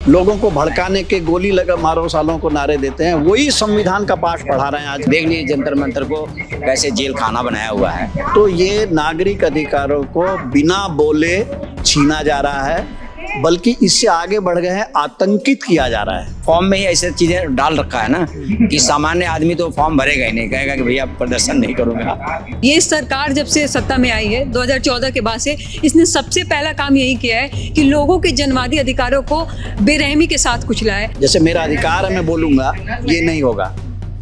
लोगों को भड़काने के गोली लगा मारो सालों को नारे देते हैं, वही संविधान का पाठ पढ़ा रहे हैं। आज देख लीजिए जंतर मंतर को कैसे जेल खाना बनाया हुआ है। तो ये नागरिक अधिकारों को बिना बोले छीना जा रहा है, बल्कि इससे आगे बढ़ गए हैं, आतंकित किया जा रहा है। फॉर्म में ही ऐसे चीजें डाल रखा है ना कि सामान्य आदमी तो फॉर्म भरेगा ही नहीं, कहेगा कि भैया प्रदर्शन नहीं करूंगा। ये सरकार जब से सत्ता में आई है 2014 के बाद से, इसने सबसे पहला काम यही किया है कि लोगों के जन्मवादी अधिकारों को बेरहमी के साथ कुचला है। जैसे मेरा अधिकार है, मैं बोलूंगा, ये नहीं होगा।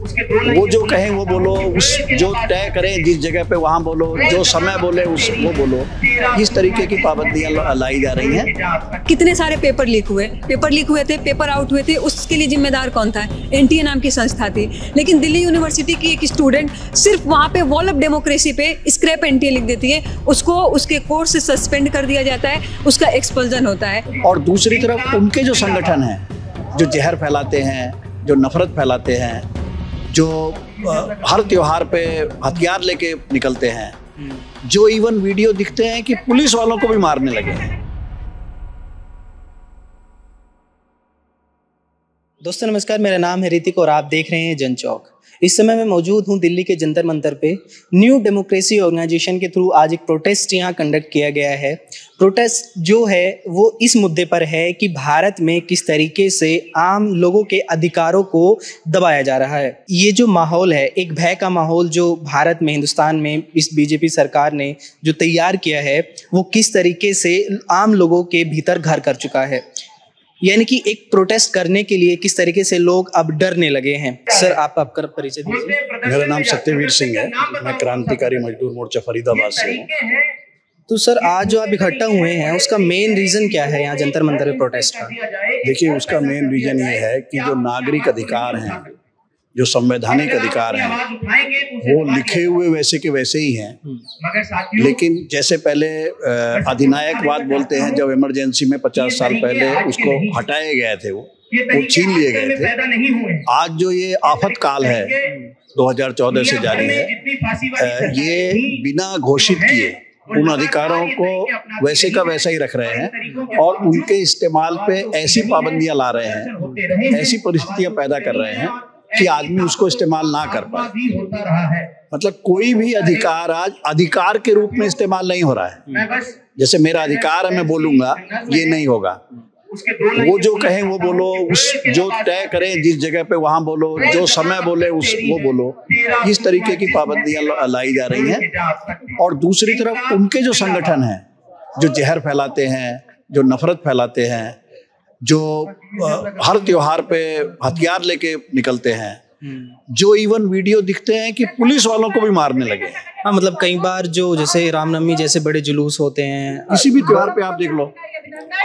वो जो कहें वो बोलो, उस जो तय करें जिस जगह पे वहाँ बोलो, जो समय बोले उस वो बोलो। इस तरीके की पाबंदियां लाई जा रही हैं। कितने सारे पेपर लीक हुए थे, पेपर आउट हुए थे, उसके लिए जिम्मेदार कौन था? एनटीए नाम की संस्था थी। लेकिन दिल्ली यूनिवर्सिटी की एक स्टूडेंट सिर्फ वहाँ पे वॉल ऑफ डेमोक्रेसी पे स्क्रैप एनटीए लिख देती है, उसको उसके कोर्स से सस्पेंड कर दिया जाता है, उसका एक्सपल्जन होता है। और दूसरी तरफ उनके जो संगठन हैं, जो जहर फैलाते हैं, जो नफरत फैलाते हैं, जो हर त्योहार पे हथियार लेके निकलते हैं, जो इवन वीडियो दिखते हैं कि पुलिस वालों को भी मारने लगे हैं। दोस्तों नमस्कार, मेरा नाम है ऋतिक और आप देख रहे हैं जन चौक। इस समय मैं मौजूद हूं दिल्ली के जंतर मंतर पे। न्यू डेमोक्रेसी ऑर्गेनाइजेशन के थ्रू आज एक प्रोटेस्ट यहां कंडक्ट किया गया है। प्रोटेस्ट जो है वो इस मुद्दे पर है कि भारत में किस तरीके से आम लोगों के अधिकारों को दबाया जा रहा है। ये जो माहौल है, एक भय का माहौल जो भारत में, हिंदुस्तान में इस बीजेपी सरकार ने जो तैयार किया है, वो किस तरीके से आम लोगों के भीतर घर कर चुका है। यानी कि एक प्रोटेस्ट करने के लिए किस तरीके से लोग अब डरने लगे हैं। सर आप आपका परिचय दीजिए। मेरा नाम सत्यवीर सिंह है, मैं क्रांतिकारी मजदूर मोर्चा फरीदाबाद से हूँ। तो सर आज जो आप इकट्ठा हुए हैं उसका मेन रीजन क्या है यहाँ जंतर मंतर में प्रोटेस्ट का? देखिए, उसका मेन रीजन ये है कि जो नागरिक अधिकार हैं, जो संवैधानिक अधिकार हैं, वो लिखे हुए वैसे के वैसे ही हैं। लेकिन जैसे पहले अधिनायकवाद बोलते हैं, जब इमरजेंसी में 50 साल पहले उसको हटाए गए थे, वो छीन लिए गए थे। आज जो ये आफत काल है 2014 से जारी है, ये बिना घोषित किए उन अधिकारों को वैसे का वैसा ही रख रहे हैं और उनके इस्तेमाल पे ऐसी पाबंदियां ला रहे हैं, ऐसी परिस्थितियां पैदा कर रहे हैं कि आदमी उसको इस्तेमाल ना कर पाए। मतलब कोई भी अधिकार आज अधिकार के रूप में इस्तेमाल नहीं हो रहा है। जैसे मेरा अधिकार है, मैं बोलूंगा, ये नहीं होगा। वो जो कहें वो बोलो, उस जो तय करें जिस जगह पे वहाँ बोलो, जो समय बोले उस वो बोलो। इस तरीके की पाबंदियां लाई जा रही हैं। और दूसरी तरफ उनके जो संगठन हैं, जो जहर फैलाते हैं, जो नफरत फैलाते हैं, जो हर त्योहार पे हथियार लेके निकलते हैं, जो इवन वीडियो दिखते हैं कि पुलिस वालों को भी मारने लगे हैं। हाँ, मतलब कई बार जो जैसे रामनवमी जैसे बड़े जुलूस होते हैं, किसी भी त्योहार पे आप देख लो,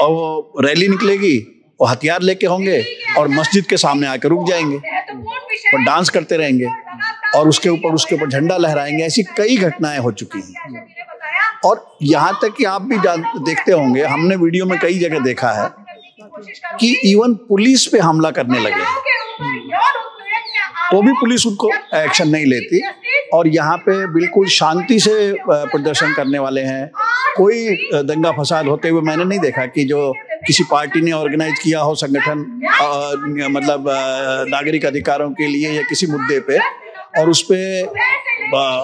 और वो रैली निकलेगी, वो हथियार लेके होंगे और मस्जिद के सामने आकर रुक जाएंगे और डांस करते रहेंगे और उसके ऊपर झंडा लहराएंगे। ऐसी कई घटनाएं हो चुकी हैं। और यहाँ तक कि आप भी देखते होंगे, हमने वीडियो में कई जगह देखा है कि इवन पुलिस पे हमला करने लगे, तो भी पुलिस उनको एक्शन नहीं लेती। और यहाँ पे बिल्कुल शांति से प्रदर्शन करने वाले हैं। कोई दंगा फसाद होते हुए मैंने नहीं देखा कि जो किसी पार्टी ने ऑर्गेनाइज किया हो संगठन, मतलब नागरिक अधिकारों के लिए या किसी मुद्दे पे, और उस पे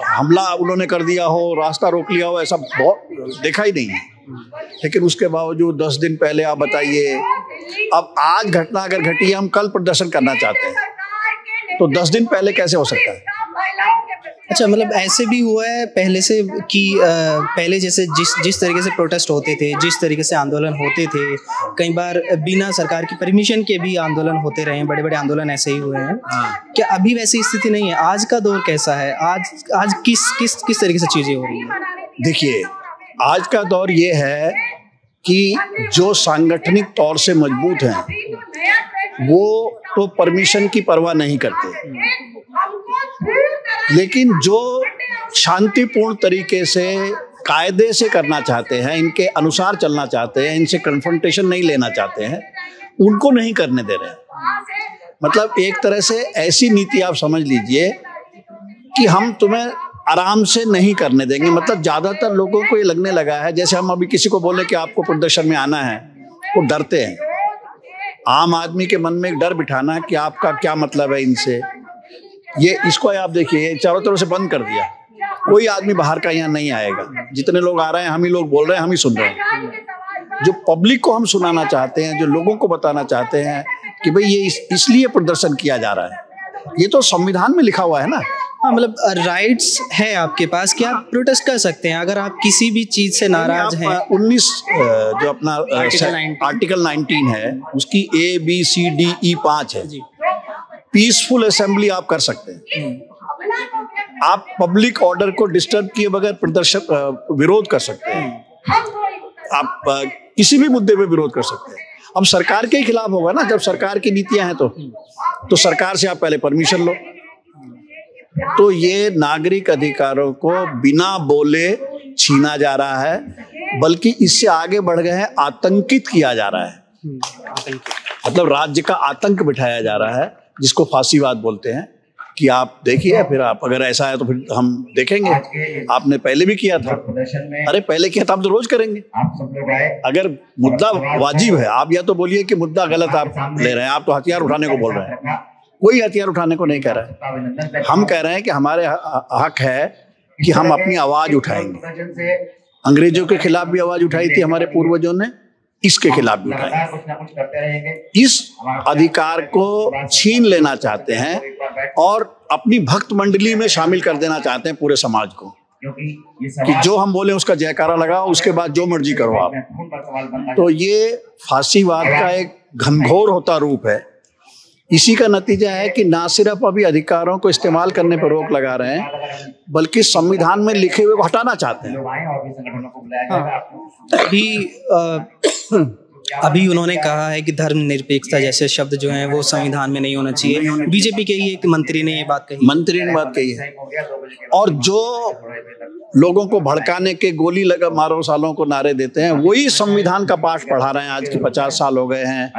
हमला उन्होंने कर दिया हो, रास्ता रोक लिया हो, ऐसा बहुत देखा ही नहीं है। लेकिन उसके बावजूद 10 दिन पहले आप बताइए, अब आज घटना अगर घटी है, हम कल प्रदर्शन करना चाहते हैं, तो 10 दिन पहले कैसे हो सकता है? अच्छा, मतलब ऐसे भी हुआ है पहले से कि पहले जैसे जिस तरीके से प्रोटेस्ट होते थे, जिस तरीके से आंदोलन होते थे, कई बार बिना सरकार की परमिशन के भी आंदोलन होते रहे हैं, बड़े बड़े आंदोलन ऐसे ही हुए हैं। क्या अभी वैसी स्थिति नहीं है? आज का दौर कैसा है? आज किस तरीके से चीजें हो रही है? देखिए, आज का दौर ये है कि जो सांगठनिक तौर से मजबूत हैं वो तो परमिशन की परवाह नहीं करते, लेकिन जो शांतिपूर्ण तरीके से कायदे से करना चाहते हैं, इनके अनुसार चलना चाहते हैं, इनसे कन्फ्रंटेशन नहीं लेना चाहते हैं, उनको नहीं करने दे रहे। मतलब एक तरह से ऐसी नीति आप समझ लीजिए कि हम तुम्हें आराम से नहीं करने देंगे। मतलब ज़्यादातर लोगों को ये लगने लगा है, जैसे हम अभी किसी को बोले कि आपको प्रदर्शन में आना है, वो डरते हैं। आम आदमी के मन में एक डर बिठाना कि आपका क्या मतलब है इनसे, ये इसको आप देखिए चारों तरफ से बंद कर दिया। कोई आदमी बाहर का यहाँ नहीं आएगा, जितने लोग आ रहे हैं हम ही लोग बोल रहे हैं, हम ही सुन रहे हैं। जो पब्लिक को हम सुनाना चाहते हैं, जो लोगों को बताना चाहते हैं कि भाई ये इसलिए प्रदर्शन किया जा रहा है, ये तो संविधान में लिखा हुआ है ना। हाँ, मतलब राइट्स है आपके पास कि आप प्रोटेस्ट कर सकते हैं अगर आप किसी भी चीज से नाराज हैं। 19 जो अपना आर्टिकल 19 है उसकी ABCDE 5 है। पीसफुल असेंबली आप कर सकते हैं, आप पब्लिक ऑर्डर को डिस्टर्ब किए बगैर प्रदर्शन विरोध कर सकते हैं, आप किसी भी मुद्दे पे विरोध कर सकते हैं। अब सरकार के खिलाफ होगा ना, जब सरकार की नीतियां हैं तो सरकार से आप पहले परमिशन लो। तो ये नागरिक अधिकारों को बिना बोले छीना जा रहा है, बल्कि इससे आगे बढ़ गए हैं, आतंकित किया जा रहा है। मतलब राज्य का आतंक बिठाया जा रहा है, जिसको फांसीवाद बोलते हैं। कि आप देखिए, फिर आप अगर ऐसा है तो फिर हम देखेंगे। आपने पहले भी किया था, अरे पहले किया था, हम तो रोज करेंगे। अगर मुद्दा वाजिब है, आप या तो बोलिए कि मुद्दा गलत आप ले रहे हैं, आप तो हथियार उठाने को बोल रहे हैं। कोई हथियार उठाने को नहीं कह रहा है, हम कह रहे हैं कि हमारे हक है कि हम अपनी आवाज उठाएंगे। अंग्रेजों के खिलाफ भी आवाज उठाई थी हमारे पूर्वजों ने, इसके खिलाफ भी उठाएंगे। इस अधिकार को छीन लेना चाहते हैं और अपनी भक्त मंडली में शामिल कर देना चाहते हैं पूरे समाज को, कि जो हम बोले उसका जयकारा लगाओ, उसके बाद जो मर्जी करो आप। तो ये फांसीवाद का एक घनघोर होता रूप है। इसी का नतीजा है कि ना सिर्फ अभी अधिकारों को इस्तेमाल करने पर रोक लगा रहे हैं, बल्कि संविधान में लिखे हुए को हटाना चाहते हैं। अभी उन्होंने कहा है कि धर्मनिरपेक्षता जैसे शब्द जो हैं वो संविधान में नहीं होना चाहिए। बीजेपी के ही एक मंत्री ने ये बात कही है। और जो लोगों को भड़काने के गोली लगा मारो सालों को नारे देते हैं, वही संविधान का पाठ पढ़ा रहे हैं। आज के 50 साल हो गए हैं,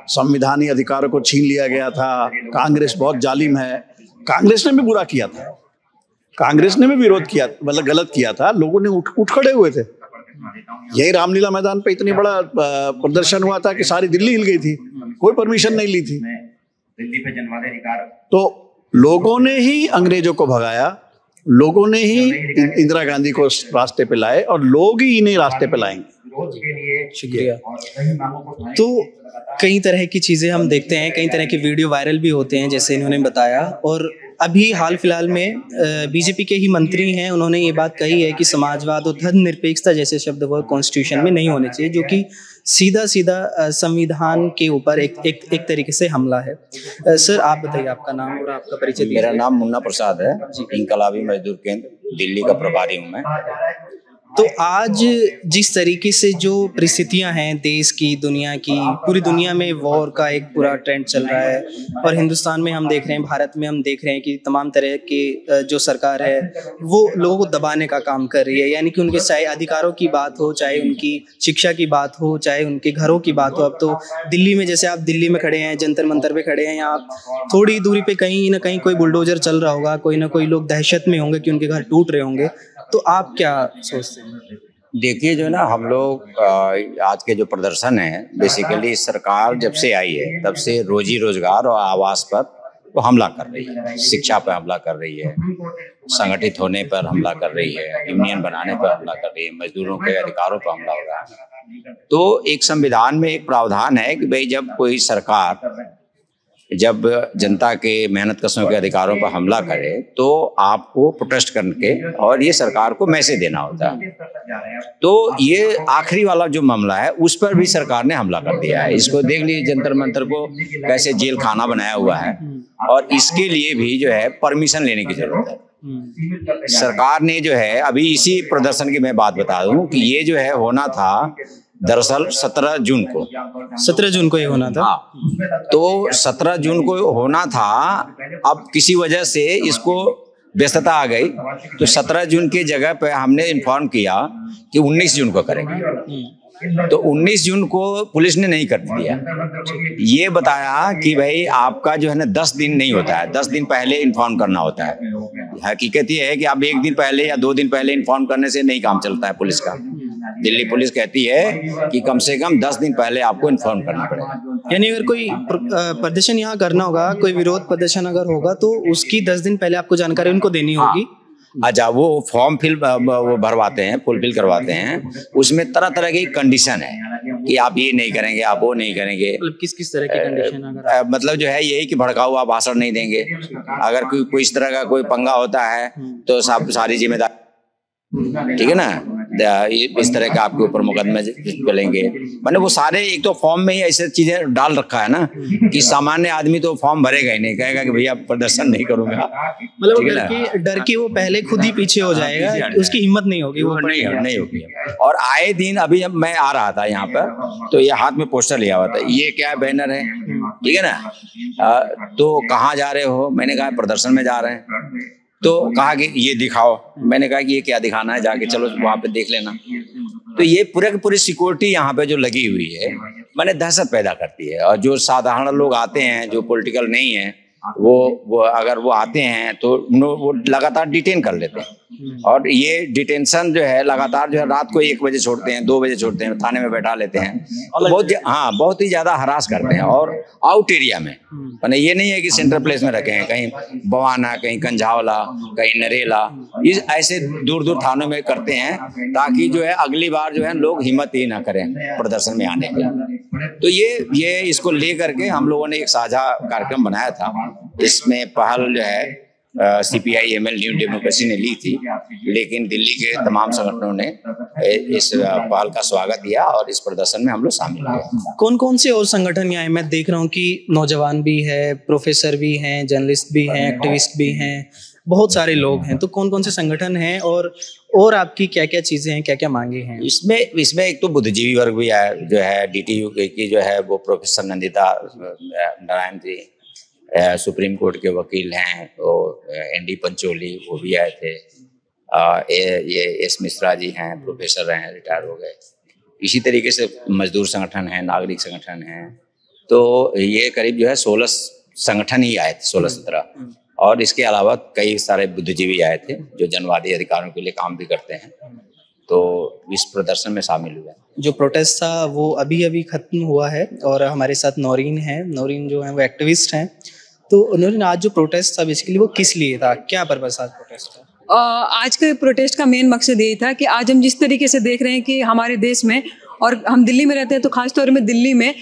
संविधानीय अधिकारों को छीन लिया गया था। कांग्रेस बहुत जालिम है। कांग्रेस ने भी बुरा किया था, कांग्रेस ने भी विरोध किया, मतलब गलत किया था। लोगों ने उठ खड़े हुए थे। यही रामलीला मैदान पे इतनी बड़ा प्रदर्शन हुआ था कि सारी दिल्ली हिल गई थी, कोई परमिशन नहीं ली थी। तो लोगों ने ही अंग्रेजों को भगाया, लोगों ने ही इंदिरा गांधी को रास्ते पे लाए, और लोग ही इन्हें रास्ते पे लाएंगे। शुक्रिया। तो कई तरह की चीज़ें हम देखते हैं, कई तरह के वीडियो वायरल भी होते हैं जैसे इन्होंने बताया। और अभी हाल फिलहाल में बीजेपी के ही मंत्री हैं, उन्होंने ये बात कही है कि समाजवाद और धर्मनिरपेक्षता जैसे शब्द वो कॉन्स्टिट्यूशन में नहीं होने चाहिए, जो कि सीधा सीधा संविधान के ऊपर एक तरीके से हमला है। सर आप बताइए आपका नाम और आपका परिचय। मेरा नाम मुन्ना प्रसाद है, इनकलाबी मजदूर केंद्र दिल्ली का प्रभारी हूँ मैं। तो आज जिस तरीके से जो परिस्थितियां हैं देश की, दुनिया की, पूरी दुनिया में वॉर का एक पूरा ट्रेंड चल रहा है, और हिंदुस्तान में हम देख रहे हैं, भारत में हम देख रहे हैं कि तमाम तरह के जो सरकार है वो लोगों को दबाने का काम कर रही है। यानी कि उनके चाहे अधिकारों की बात हो, चाहे उनकी शिक्षा की बात हो, चाहे उनके घरों की बात हो। अब तो दिल्ली में, जैसे आप दिल्ली में खड़े हैं, जंतर मंतर पे खड़े हैं, यहाँ थोड़ी दूरी पे कहीं ना कहीं कोई बुलडोजर चल रहा होगा, कोई ना कोई लोग दहशत में होंगे कि उनके घर टूट रहे होंगे। तो आप क्या सोचते हैं? देखिए, जो है ना, हम लोग आज के जो प्रदर्शन है, बेसिकली सरकार जब से आई है तब से रोजी रोजगार और आवास पर वो हमला कर रही है, शिक्षा पर हमला कर रही है, संगठित होने पर हमला कर रही है, यूनियन बनाने पर हमला कर रही है, मजदूरों के अधिकारों पर हमला हो रहा है। तो एक संविधान में एक प्रावधान है कि भाई जब कोई सरकार जब जनता के मेहनत कशों के अधिकारों पर हमला करे तो आपको प्रोटेस्ट करके और ये सरकार को मैसेज देना होता है। तो ये आखिरी वाला जो मामला है उस पर भी सरकार ने हमला कर दिया है। इसको देख लीजिए, जंतर मंतर को कैसे जेल खाना बनाया हुआ है, और इसके लिए भी जो है परमिशन लेने की जरूरत है। सरकार ने जो है अभी इसी प्रदर्शन की मैं बात बता दूं कि ये जो है होना था दरअसल 17 जून को ये होना था। तो 17 जून को होना था। अब किसी वजह से इसको व्यस्तता आ गई, तो 17 जून की जगह पे हमने इन्फॉर्म किया कि 19 जून को करेंगे। तो 19 जून को पुलिस ने नहीं कर दिया। ये बताया कि भाई आपका जो है ना 10 दिन नहीं होता है, 10 दिन पहले इन्फॉर्म करना होता है। हकीकत ये है कि आप 1 दिन पहले या 2 दिन पहले इन्फॉर्म करने से नहीं काम चलता है पुलिस का। दिल्ली पुलिस कहती है कि कम से कम 10 दिन पहले आपको इन्फॉर्म करना पड़ेगा। यानी अगर कोई प्रदर्शन यहाँ करना होगा, कोई विरोध प्रदर्शन अगर होगा तो उसकी 10 दिन पहले आपको जानकारी उनको देनी होगी। अच्छा, वो फॉर्म वो भरवाते हैं, फुलफिल करवाते हैं, उसमें तरह तरह की कंडीशन है कि आप ये नहीं करेंगे, आप वो नहीं करेंगे। मतलब किस तरह की कंडीशन? मतलब जो है यही कि भड़का हुआ भाषण नहीं देंगे, अगर कोई इस तरह का कोई पंगा होता है तो सारी जिम्मेदारी, ठीक है ना, इस तरह का आपके ऊपर मुकदमे चलेंगे। मैंने वो सारे एक तो फॉर्म में ही ऐसे चीजें डाल रखा है ना कि सामान्य आदमी तो फॉर्म भरेगा ही नहीं, कहेगा कि भैया प्रदर्शन नहीं करूंगा। मतलब डर के वो पहले खुद ही पीछे हो जाएगा, उसकी हिम्मत नहीं होगी, वो नहीं होगी। और आए दिन अभी जब मैं आ रहा था यहाँ पर तो ये हाथ में पोस्टर लिया हुआ था, ये क्या बैनर है, ठीक है ना, तो कहाँ जा रहे हो, मैंने कहा प्रदर्शन में जा रहे हैं। तो कहा कि ये दिखाओ, मैंने कहा कि ये क्या दिखाना है, जाके चलो वहां पे देख लेना। तो ये पूरे की पूरी सिक्योरिटी यहाँ पे जो लगी हुई है, मैंने दहशत पैदा करती है। और जो साधारण लोग आते हैं, जो पॉलिटिकल नहीं है, वो अगर वो आते हैं तो वो लगातार डिटेन कर लेते हैं। और ये डिटेंशन जो है लगातार जो है रात को 1 बजे छोड़ते हैं, 2 बजे छोड़ते हैं, थाने में बैठा लेते हैं, तो बहुत ही ज्यादा हरास करते हैं। और आउट एरिया में, मैंने ये नहीं है कि सेंट्रल प्लेस में रखे हैं, कहीं बवाना, कहीं कंझावला, कहीं नरेला, ये ऐसे दूर दूर थानों में करते हैं ताकि जो है अगली बार जो है लोग हिम्मत ही ना करें प्रदर्शन में आने के। तो ये इसको लेकर के हम लोगों ने एक साझा कार्यक्रम बनाया था। इसमें पहल जो है CPI-ML न्यू डेमोक्रेसी ने ली थी, लेकिन दिल्ली के तमाम संगठनों ने इस पहल का स्वागत किया और इस प्रदर्शन में हम लोग शामिल हुए। कौन कौन से और संगठन यहाँ? मैं देख रहा हूँ कि नौजवान भी है, प्रोफेसर भी हैं, जर्नलिस्ट भी हैं, एक्टिविस्ट भी हैं, बहुत सारे लोग हैं। तो कौन कौन से संगठन हैं और आपकी क्या क्या चीजें हैं, क्या क्या मांगे हैं? इसमें एक तो बुद्धिजीवी वर्ग भी है, जो है DTU की जो है वो professor Nandita Narayan ji supreme court के वकील हैं, तो ND पंचोली वो भी आए थे, ये S मिश्रा जी हैं, प्रोफेसर हैं, रिटायर हो गए। इसी तरीके से मजदूर संगठन है, नागरिक संगठन है। तो ये करीब जो है 16 संगठन ही आए थे, 16-17। और इसके अलावा कई सारे बुद्धिजीवी आए थे जो जनवादी अधिकारों के लिए काम भी करते हैं, तो इस प्रदर्शन में शामिल हुए। जो प्रोटेस्ट था वो अभी खत्म हुआ है और हमारे साथ नौरीन है। नौरीन जो है वो एक्टिविस्ट हैं। तो नौरीन, आज जो प्रोटेस्ट था बेसिकली वो किस लिए था, क्या पर्पस आज प्रोटेस्ट था? आज के प्रोटेस्ट का मेन मकसद यही था कि आज हम जिस तरीके से देख रहे हैं कि हमारे देश में, और हम दिल्ली में रहते हैं तो खासतौर में दिल्ली में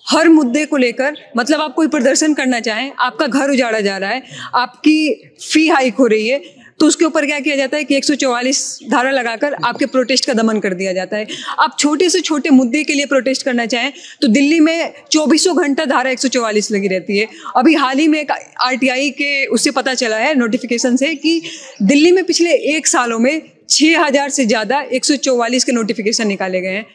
हर मुद्दे को लेकर, मतलब आप कोई प्रदर्शन करना चाहें, आपका घर उजाड़ा जा रहा है, आपकी फी हाइक हो रही है, तो उसके ऊपर क्या किया जाता है कि 144 धारा लगाकर आपके प्रोटेस्ट का दमन कर दिया जाता है। आप छोटे से छोटे मुद्दे के लिए प्रोटेस्ट करना चाहें तो दिल्ली में 24 घंटा धारा 144 लगी रहती है। अभी हाल ही में एक RTI के उससे पता चला है, नोटिफिकेशन से, कि दिल्ली में पिछले 1 सालों में 6000 से ज़्यादा 144 के नोटिफिकेशन निकाले गए हैं।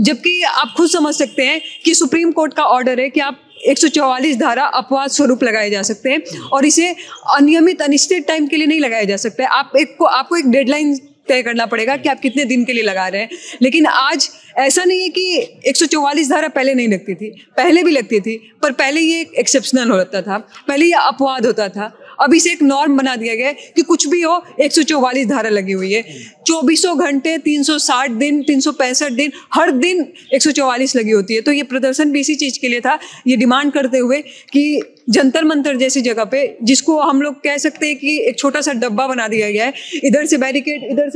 जबकि आप खुद समझ सकते हैं कि सुप्रीम कोर्ट का ऑर्डर है कि आप 144 धारा अपवाद स्वरूप लगाए जा सकते हैं और इसे अनियमित अनिश्चित टाइम के लिए नहीं लगाया जा सकता है। आपको एक डेडलाइन तय करना पड़ेगा कि आप कितने दिन के लिए लगा रहे हैं। लेकिन आज ऐसा नहीं है कि 144 धारा पहले नहीं लगती थी, पहले भी लगती थी, पर पहले ये एक एक्सेप्शनल होता था, पहले ये अपवाद होता था। अब इसे एक नॉर्म बना दिया गया है कि कुछ भी हो 144 धारा लगी हुई है। 24 घंटे 360 दिन 365 दिन हर दिन 144 लगी होती है। तो ये प्रदर्शन भी इसी चीज़ के लिए था, ये डिमांड करते हुए कि जंतर मंतर जैसी जगह पे, जिसको हम लोग कह सकते हैं कि एक छोटा सा डब्बा बना दिया गया है, इधर से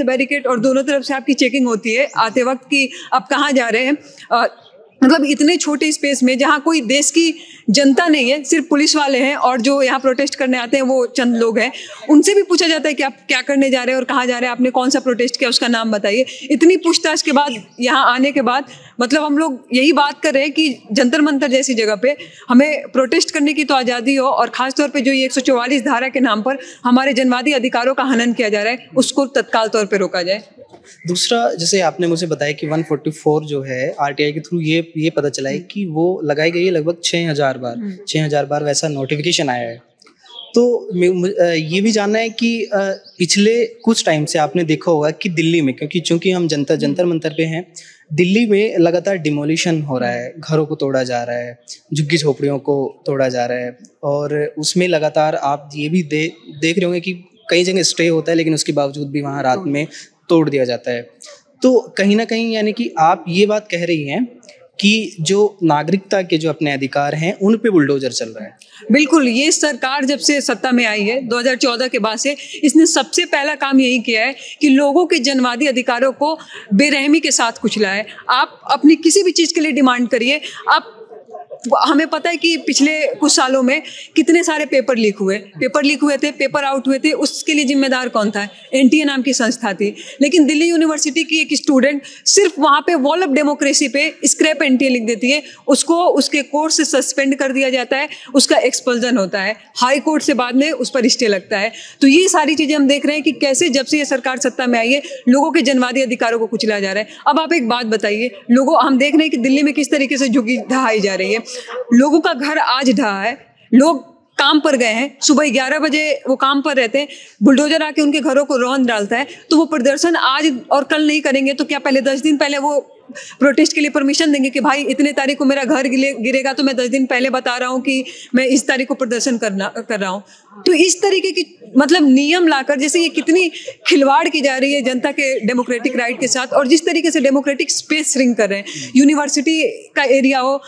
बैरिकेड और दोनों तरफ से आपकी चेकिंग होती है आते वक्त कि आप कहाँ जा रहे हैं। मतलब इतने छोटे स्पेस में जहाँ कोई देश की जनता नहीं है, सिर्फ पुलिस वाले हैं और जो यहाँ प्रोटेस्ट करने आते हैं वो चंद लोग हैं, उनसे भी पूछा जाता है कि आप क्या करने जा रहे हैं और कहाँ जा रहे हैं, आपने कौन सा प्रोटेस्ट किया, उसका नाम बताइए। इतनी पूछताछ के बाद यहाँ आने के बाद मतलब हम लोग यही बात कर रहे हैं कि जंतर मंतर जैसी जगह पे हमें प्रोटेस्ट करने की तो आज़ादी हो, और ख़ासतौर पर जो ये 144 धारा के नाम पर हमारे जनवादी अधिकारों का हनन किया जा रहा है, उसको तत्काल तौर पर रोका जाए। दूसरा, जैसे आपने मुझे बताया कि 144 जो है RTI के थ्रू ये पता चला है कि वो लगाई गई है लगभग 6000 बार वैसा नोटिफिकेशन आया है। तो ये भी जानना है कि पिछले कुछ टाइम से आपने देखा होगा कि दिल्ली में, चूंकि हम जंतर मंतर पे हैं, दिल्ली में लगातार डिमोलिशन हो रहा है, घरों को तोड़ा जा रहा है, झुग्गी झोपड़ियों को तोड़ा जा रहा है, और उसमें लगातार आप ये भी देख रहे होंगे कि कई जगह स्टे होता है लेकिन उसके बावजूद भी वहाँ रात में तोड़ दिया जाता है। तो कहीं ना कहीं यानी कि आप ये बात कह रही हैं कि जो नागरिकता के जो अपने अधिकार हैं उन पे बुलडोजर चल रहा है। बिल्कुल, ये सरकार जब से सत्ता में आई है 2014 के बाद से, इसने सबसे पहला काम यही किया है कि लोगों के जनवादी अधिकारों को बेरहमी के साथ कुचला है। आप अपनी किसी भी चीज़ के लिए डिमांड करिए, आप हमें पता है कि पिछले कुछ सालों में कितने सारे पेपर लीक हुए थे, पेपर आउट हुए थे, उसके लिए जिम्मेदार कौन था? एनटीए नाम की संस्था थी। लेकिन दिल्ली यूनिवर्सिटी की एक स्टूडेंट सिर्फ वहाँ पे वॉल ऑफ डेमोक्रेसी पे स्क्रैप एनटीए लिख देती है, उसको उसके कोर्स से सस्पेंड कर दिया जाता है, उसका एक्सपल्जन होता है, हाई कोर्ट से बाद में उस पर स्टे लगता है। तो ये सारी चीज़ें हम देख रहे हैं कि कैसे जब से ये सरकार सत्ता में आई है लोगों के जनवादी अधिकारों को कुचला जा रहा है। अब आप एक बात बताइए, हम देख रहे हैं कि दिल्ली में किस तरीके से झुग्गी ढहाई जा रही है। लोगों का घर आज ढहा है, लोग काम पर गए हैं, सुबह 11 बजे वो काम पर रहते हैं, बुलडोजर आके उनके घरों को रौंद डालता है। तो वो प्रदर्शन आज और कल नहीं करेंगे तो क्या पहले 10 दिन पहले वो प्रोटेस्ट के लिए परमिशन देंगे कि भाई इतने तारीख को मेरा घर गिरेगा तो मैं 10 दिन पहले बता रहा हूँ कि मैं इस तारीख को प्रदर्शन कर रहा हूँ। तो इस तरीके की मतलब नियम लाकर जैसे ये कितनी खिलवाड़ की जा रही है जनता के डेमोक्रेटिक राइट के साथ, और जिस तरीके से डेमोक्रेटिक स्पेस श्रिंक कर रहे हैं। यूनिवर्सिटी का एरिया हो,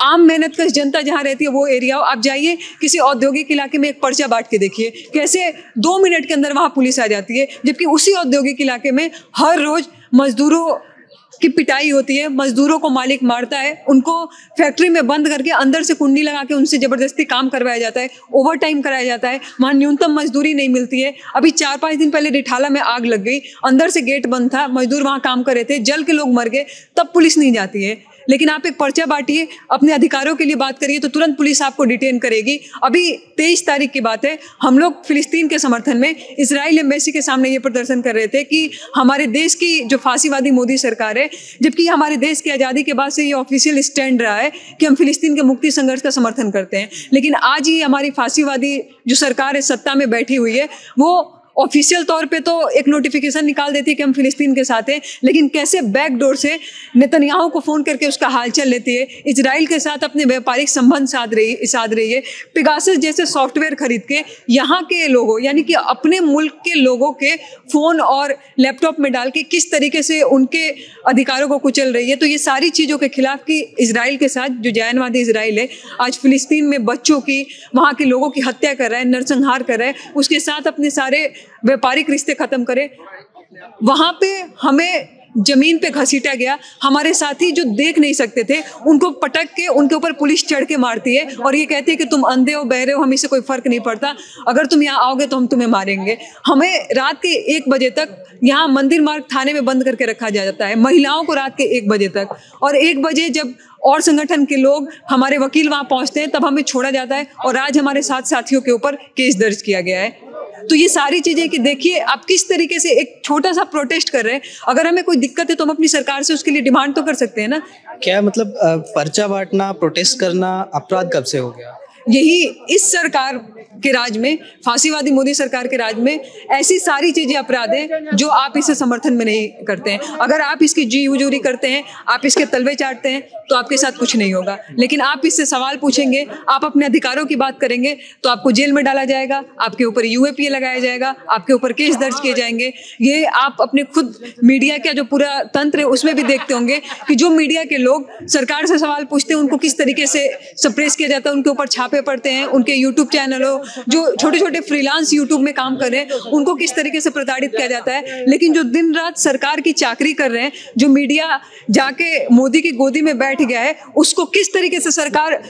आम मेहनत का जनता जहाँ रहती है वो एरिया हो, आप जाइए किसी औद्योगिक इलाके में एक पर्चा बांट के देखिए कैसे 2 मिनट के अंदर वहाँ पुलिस आ जाती है, जबकि उसी औद्योगिक इलाके में हर रोज मजदूरों की पिटाई होती है, मजदूरों को मालिक मारता है, उनको फैक्ट्री में बंद करके अंदर से कुंडी लगा के उनसे जबरदस्ती काम करवाया जाता है, ओवर टाइम कराया जाता है, वहाँ न्यूनतम मजदूरी नहीं मिलती है। अभी 4-5 दिन पहले रिठाला में आग लग गई, अंदर से गेट बंद था, मजदूर वहाँ काम कर रहे थे, जल के लोग मर गए, तब पुलिस नहीं जाती है। लेकिन आप एक पर्चा बांटिए, अपने अधिकारों के लिए बात करिए तो तुरंत पुलिस आपको डिटेन करेगी। अभी 23 तारीख की बात है, हम लोग फिलिस्तीन के समर्थन में इजराइल एम्बेसी के सामने ये प्रदर्शन कर रहे थे कि हमारे देश की जो फांसीवादी मोदी सरकार है, जबकि हमारे देश की आज़ादी के बाद से ये ऑफिशियल स्टैंड रहा है कि हम फिलिस्तीन के मुक्ति संघर्ष का समर्थन करते हैं, लेकिन आज ये हमारी फांसीवादी जो सरकार है सत्ता में बैठी हुई है, वो ऑफिशियल तौर पे तो एक नोटिफिकेशन निकाल देती है कि हम फिलिस्तीन के साथ हैं, लेकिन कैसे बैकडोर से नेतन्याहू को फ़ोन करके उसका हालचाल लेती है, इजराइल के साथ अपने व्यापारिक संबंध साध रही है, पेगासस जैसे सॉफ्टवेयर खरीद के यहाँ के लोगों यानी कि अपने मुल्क के लोगों के फ़ोन और लैपटॉप में डाल के किस तरीके से उनके अधिकारों को कुचल रही है। तो ये सारी चीज़ों के खिलाफ कि इजराइल के साथ जो जायनवादी इजराइल है आज फिलिस्तीन में बच्चों की, वहाँ के लोगों की हत्या कर रहा है, नरसंहार कर रहा है, उसके साथ अपने सारे व्यापारिक रिश्ते खत्म करे। वहां पे हमें जमीन पे घसीटा गया, हमारे साथी जो देख नहीं सकते थे उनको पटक के उनके ऊपर पुलिस चढ़ के मारती है और ये कहती है कि तुम अंधे हो, बहरे हो, हमें से कोई फर्क नहीं पड़ता, अगर तुम यहाँ आओगे तो हम तुम्हें मारेंगे। हमें रात के 1 बजे तक यहाँ मंदिर मार्ग थाने में बंद करके रखा जाता है, महिलाओं को रात के 1 बजे तक, और 1 बजे जब और संगठन के लोग, हमारे वकील वहाँ पहुँचते हैं तब हमें छोड़ा जाता है, और आज हमारे 7 साथियों के ऊपर केस दर्ज किया गया है। तो ये सारी चीजें कि देखिए आप किस तरीके से एक छोटा सा प्रोटेस्ट कर रहे हैं, अगर हमें कोई दिक्कत है तो हम अपनी सरकार से उसके लिए डिमांड तो कर सकते हैं ना। क्या मतलब पर्चा बांटना, प्रोटेस्ट करना अपराध कब से हो गया? यही इस सरकार के राज में, फांसीवादी मोदी सरकार के राज में ऐसी सारी चीजें अपराध हैं जो आप इसे समर्थन में नहीं करते हैं। अगर आप इसकी जी हुजूरी करते हैं, आप इसके तलवे चाटते हैं तो आपके साथ कुछ नहीं होगा, लेकिन आप इससे सवाल पूछेंगे, आप अपने अधिकारों की बात करेंगे तो आपको जेल में डाला जाएगा, आपके ऊपर यूएपीए लगाया जाएगा, आपके ऊपर केस दर्ज किए जाएंगे। ये आप अपने खुद मीडिया का जो पूरा तंत्र है उसमें भी देखते होंगे कि जो मीडिया के लोग सरकार से सवाल पूछते हैं उनको किस तरीके से सप्रेस किया जाता है, उनके ऊपर छापे पड़ते हैं, उनके यूट्यूब चैनलों, जो छोटे छोटे फ्रीलांस यूट्यूब में काम कर रहे हैं उनको किस तरीके से प्रताड़ित किया जाता है। लेकिन जो दिन रात सरकार की चाकरी कर रहे हैं, जो मीडिया जाके मोदी की गोदी में बैठ गया है, उसको किस तरीके से सरकार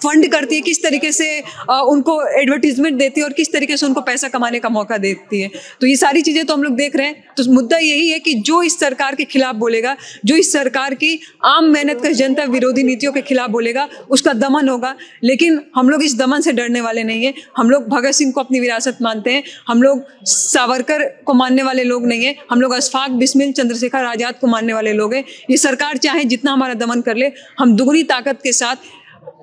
फंड करती है, किस तरीके से उनको एडवर्टीजमेंट देती है और किस तरीके से उनको पैसा कमाने का मौका देती है। तो ये सारी चीज़ें तो हम लोग देख रहे हैं। तो मुद्दा यही है कि जो इस सरकार के खिलाफ बोलेगा, जो इस सरकार की आम मेहनत का जनता विरोधी नीतियों के खिलाफ बोलेगा, उसका दमन होगा। लेकिन हम लोग इस दमन से डरने वाले नहीं हैं। हम लोग भगत सिंह को अपनी विरासत मानते हैं, हम लोग सावरकर को मानने वाले लोग नहीं हैं, हम लोग अशफाक बिस्मिल, चंद्रशेखर आज़ाद को मानने वाले लोग हैं। ये सरकार चाहे जितना हमारा दमन कर ले, हम दुगनी ताकत के साथ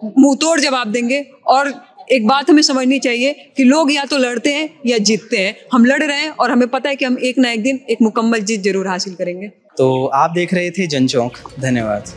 मुंहतोड़ जवाब देंगे। और एक बात हमें समझनी चाहिए कि लोग या तो लड़ते हैं या जीतते हैं। हम लड़ रहे हैं और हमें पता है कि हम एक ना एक दिन एक मुकम्मल जीत जरूर हासिल करेंगे। तो आप देख रहे थे जनचौक। धन्यवाद।